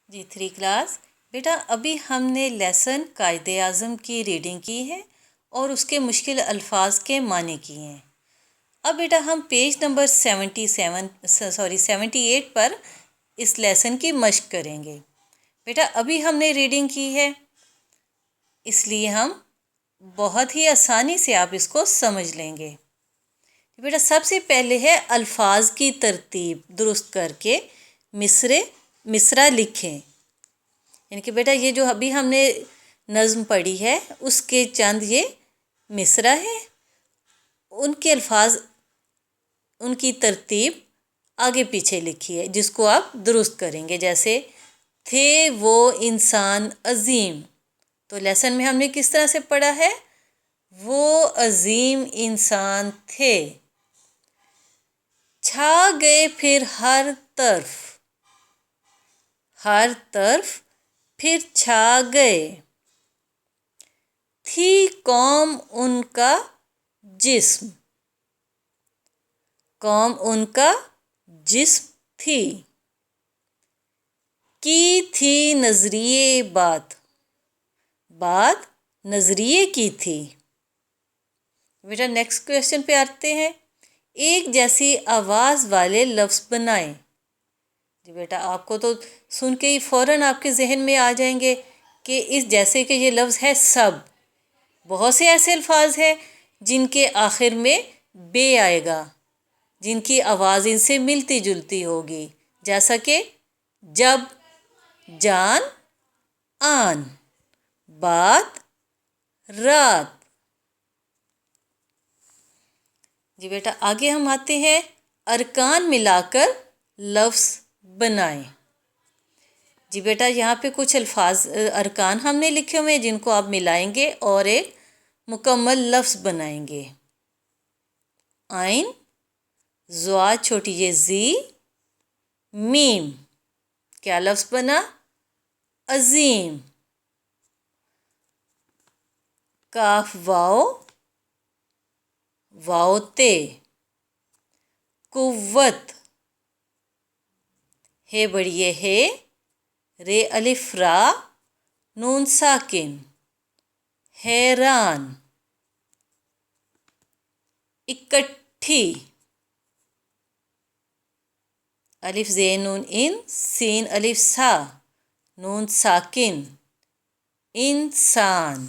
जी 3 class. बेटा अभी हमने लेसन कायदे आज़म की रीडिंग की है और उसके मुश्किल अल्फाज के माने किए हैं। अब बेटा हम पेज नंबर 78 पर इस लेसन की मश्क करेंगे। बेटा अभी हमने रीडिंग की है, इसलिए हम बहुत ही आसानी से आप इसको समझ लेंगे। बेटा सबसे पहले है अल्फाज की तरतीब दुरुस्त करके मिसरा लिखें। यानी कि बेटा ये जो अभी हमने नज़्म पढ़ी है उसके चंद ये मिसरा है, उनके अल्फाज उनकी तरतीब आगे पीछे लिखी है जिसको आप दुरुस्त करेंगे। जैसे थे वो इंसान अजीम, तो लेसन में हमने किस तरह से पढ़ा है, वो अजीम इंसान थे। छा गए फिर हर तरफ फिर छा गए। थी कौम उनका जिस्म, कौम उनका जिस्म थी। की थी नजरिए बात नजरिए की थी। बेटा नेक्स्ट क्वेश्चन पे आते हैं। एक जैसी आवाज़ वाले लफ्ज़ बनाएं। जी बेटा आपको तो सुन के ही फ़ौरन आपके जहन में आ जाएंगे कि इस जैसे कि ये लफ्ज़ है सब। बहुत से ऐसे अल्फाज हैं जिनके आखिर में बे आएगा, जिनकी आवाज़ इनसे मिलती जुलती होगी, जैसा कि जब, जान, आन, बात, रात। जी बेटा आगे हम आते हैं, अरकान मिलाकर लफ्ज़ बनाएं। जी बेटा यहाँ पे कुछ अल्फाज अरकान हमने लिखे हुए हैं जिनको आप मिलाएंगे और एक मुकम्मल लफ्ज़ बनाएंगे। आइन, ज़ुआ छोटी ये ज़ी, मीम, क्या लफ्ज़ बना, अजीम। काफ वाओ ते, कुव्वत, हे बड़िए हे, रे अलिफ रा, नून साकिन, हैरान। इकट्ठी, अलिफ ज़े नून इन, सीन अलिफ सा, नून साकिन, इंसान।